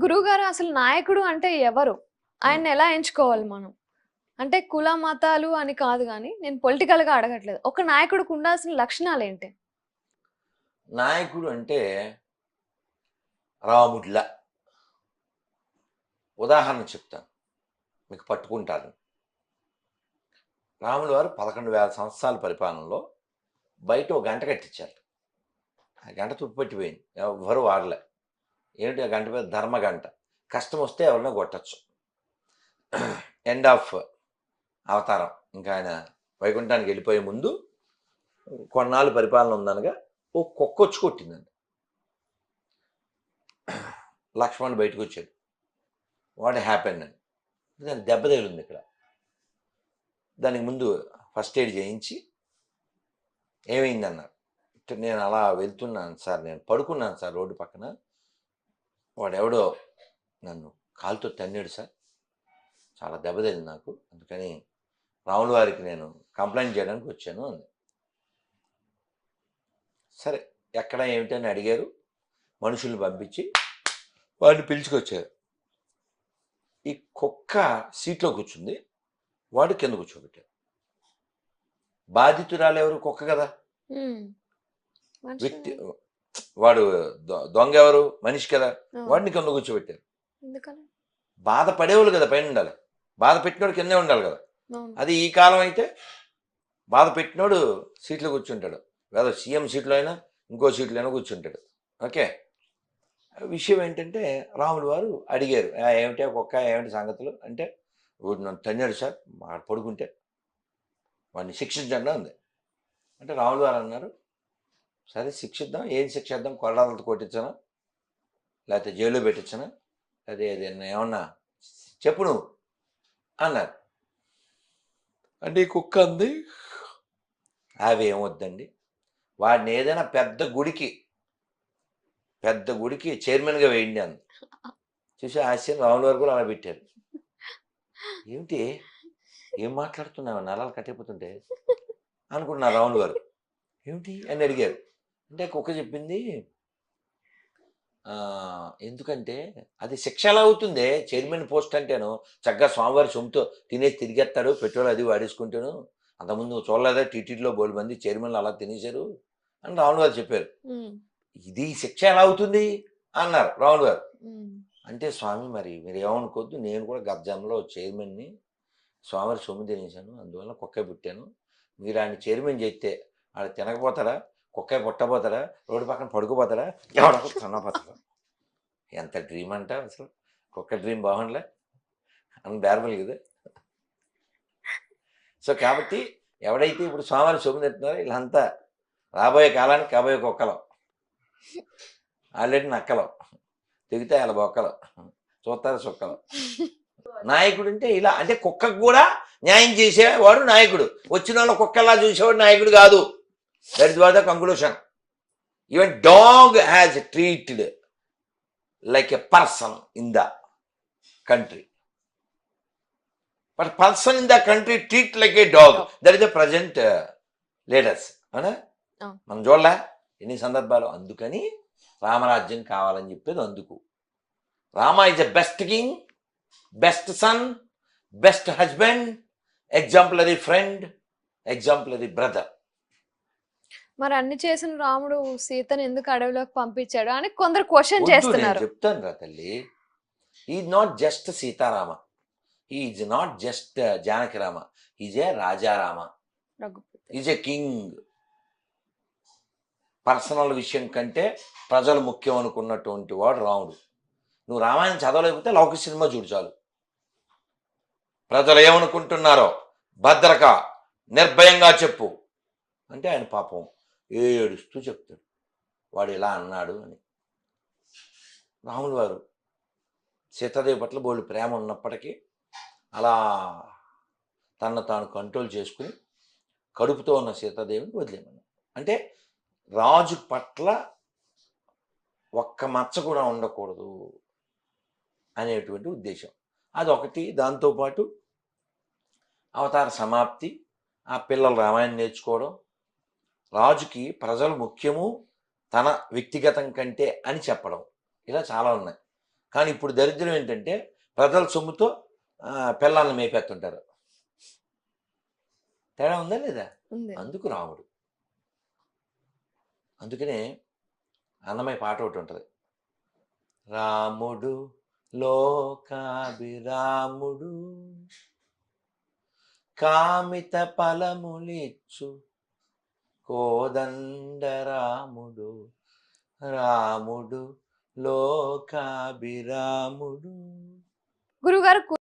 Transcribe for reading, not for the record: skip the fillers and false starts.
గురువుగారు అసలు నాయకుడు అంటే ఎవరు? ఆయన్ని ఎలా ఎంచుకోవాలి మనం? అంటే కుల, మతాలు అని కాదు గానీ, నేను పొలిటికల్‌గా అడగట్లేదు. ఒక నాయకుడికి ఉండాల్సిన లక్షణాలేంటి? నాయకుడు అంటే రాముడిలా. ఉదాహరణ చెప్తాను, మీకు పట్టుకుంటాను. రాముల వారు 11,000 సంవత్సరాల పరిపాలనలో బయట ఒక గంట కట్టించారు. ఆ గంట తుప్పిపట్టిపోయింది, ఎవ్వరు వాడలే. ఏంటి ఆ గంట మీద? ధర్మ గంట. కష్టం వస్తే ఎవరినో కొట్టచ్చు. ఎండ్ ఆఫ్ అవతారం. ఇంకా ఆయన వైకుంఠానికి వెళ్ళిపోయే ముందు కొన్నాళ్ళు పరిపాలన ఉందనగా ఓ కుక్క వచ్చి కొట్టిందండి. లక్ష్మణుడు బయటకు వచ్చాడు. వాట్ హ్యాపెన్ అని. దానికి దెబ్బ తగిలింది ఇక్కడ. దానికి ముందు ఫస్ట్ ఎయిడ్ చేయించి ఏమైందన్నారు. నేను అలా వెళ్తున్నాను సార్, నేను పడుకున్నాను సార్ రోడ్డు పక్కన, వాడెవడో నన్ను కాలుతో తన్నాడు సార్, చాలా దెబ్బ తగిలింది నాకు, అందుకని రాముల వారికి నేను కంప్లైంట్ చేయడానికి వచ్చాను అంది. సరే, ఎక్కడ ఏమిటని అడిగారు. మనుషుల్ని పంపించి వాడిని పిలుచుకొచ్చారు. ఈ కుక్క సీట్లో కూర్చుంది, వాడు కింద కూర్చోబెట్టారు. బాధితురాలు ఎవరు? కుక్క కదా. వ్యక్తి వాడు దొంగ ఎవరు? మనిషి కదా. వాడిని కింద కూర్చోబెట్టారు. బాధ పడేవాళ్ళు కదా పైన ఉండాలి, బాధ పెట్టినోడు కిందే ఉండాలి కదా. అది ఈ కాలం అయితే బాధ పెట్టినోడు సీట్లో కూర్చుంటాడు, లేదా సీఎం సీట్లో అయినా ఇంకో సీట్లో అయినా కూర్చుంటాడు. ఓకే, విషయం ఏంటంటే రాములు వారు అడిగారు, ఏమిటి కుక్క, ఏమిటి సంగతులు అంటే, నన్ను తన్నాడు సార్, పడుకుంటే వాడిని శిక్షించండి అంది. అంటే రాములు వారు అన్నారు, సరే శిక్షిద్దాం. ఏం శిక్షిద్దాం? కొరడాలతో కొట్టించనా, లేకపోతే జైల్లో పెట్టించనా, అదే ఏమన్నా చెప్పు నువ్వు అన్నారు. అంటే ఈ కుక్క అంది, అవి ఏమొద్దండి, వాడిని ఏదైనా పెద్ద గుడికి చైర్మన్గా వేయండి అంది. చూసి ఆశ్చర్యం, రాముల వారు కూడా అలా పెట్టారు. ఏమిటి, ఏం మాట్లాడుతున్నావు, నరాలు కట్టయిపోతుంటే అనుకుంటున్నారు రాములు గారు. ఏమిటి అని అడిగారు. అంటే కుక్క చెప్పింది, ఎందుకంటే అది శిక్ష ఎలా అవుతుంది, చైర్మన్ పోస్ట్ అంటేను చక్కగా స్వామివారి సొమ్ముతో తినేసి తిరిగేస్తాడు, పెట్రోల్ అది వాడేసుకుంటాను, అంతకుముందు చూడలేదా టీటీడీలో బోల్డ్ మంది చైర్మన్లు అలా తినేశారు అని రాములు గారు చెప్పారు. ఇది శిక్ష ఎలా అవుతుంది అన్నారు రాములు గారు. అంటే స్వామి మరి మీరు ఏమనుకోవద్దు, నేను కూడా గత చైర్మన్ని, స్వామివారి సొమ్ము తినేశాను, అందువల్ల కుక్క పుట్టాను, మీరు ఆయన చైర్మన్ చేస్తే ఆడ తినకపోతారా, కుక్క పుట్టపోతారా, రోడ్డు పక్కన పడుకోపోతారా, ఎవడో తినపోతారా. ఎంత డ్రీమ్ అంట అసలు, కుక్క డ్రీమ్ బాగుండలే అని బేరబుల్ కదా. సో కాబట్టి ఎవడైతే ఇప్పుడు స్వామివారి సొమ్ము తింటున్నారో వీళ్ళంతా రాబోయే కాలానికి కాబోయే కుక్కలు, ఆల్రెడీ నక్కలు, తెగితే వాళ్ళ బొక్కలు, చూస్తారు సుక్కలు. నాయకుడు అంటే ఇలా, అంటే కుక్కకు కూడా న్యాయం చేసేవాడు నాయకుడు. వచ్చిన వాళ్ళు కుక్కలా చూసేవాడు నాయకుడు కాదు. That is what the conclusion. Even dog has treated like a person in the country, but person in the country treat like a dog. That is the present leaders. అవునా, మనం చూడలే ఎన్ని సందర్భాలు. అందుకని రామరాజ్యం కావాలని చెప్పేది అందుకు. Rama is the best king, best son, best husband, exemplary friend, exemplary brother. మరి అన్ని చేసిన రాముడు సీతను ఎందుకు అడవిలోకి పంపించాడు అని కొందరు క్వశ్చన్ చేస్తున్నారు. చెప్తాను రా తల్లి. Is not just Sitarama, is not just Janaki Rama, is a Rajarama, is a king. Personal విషయం కంటే ప్రజలు ముఖ్యం అనుకున్నటువంటి వాడు రాముడు. నువ్వు రామాయణం చదవలేకపోతే లౌకిక సినిమా చూడు చాలు. ప్రజలు ఏమనుకుంటున్నారో భద్రక నిర్భయంగా చెప్పు అంటే ఆయన పాపం ఏడుస్తూ చెప్తాడు, వాడు ఇలా అన్నాడు అని. రాములు వారు సీతాదేవి పట్ల బోళ్ళు ప్రేమ ఉన్నప్పటికీ అలా తనను తాను కంట్రోల్ చేసుకుని కడుపుతో ఉన్న సీతాదేవిని వదిలేమన్నాడు. అంటే రాజు పట్ల ఒక్క మచ్చ కూడా ఉండకూడదు అనేటువంటి ఉద్దేశం అదొకటి. దాంతోపాటు అవతార సమాప్తి, ఆ పిల్లలు రామాయణం నేర్చుకోవడం, రాజుకి ప్రజలు ముఖ్యము తన వ్యక్తిగతం కంటే అని చెప్పడం, ఇలా చాలా ఉన్నాయి. కానీ ఇప్పుడు దరిద్రం ఏంటంటే ప్రజల సొమ్ముతో పిల్లల్ని మేపేస్తుంటారు. తేడా ఉందా లేదా? ఉంది. అందుకు రాముడు. అందుకనే అన్నమయ్య పాట ఒకటి ఉంటుంది. రాముడు లోకాభిరాముడు కామిత ఫలములిచ్చు కోదండరాముడు, రాముడు లోకాభిరాముడు. గురుగారు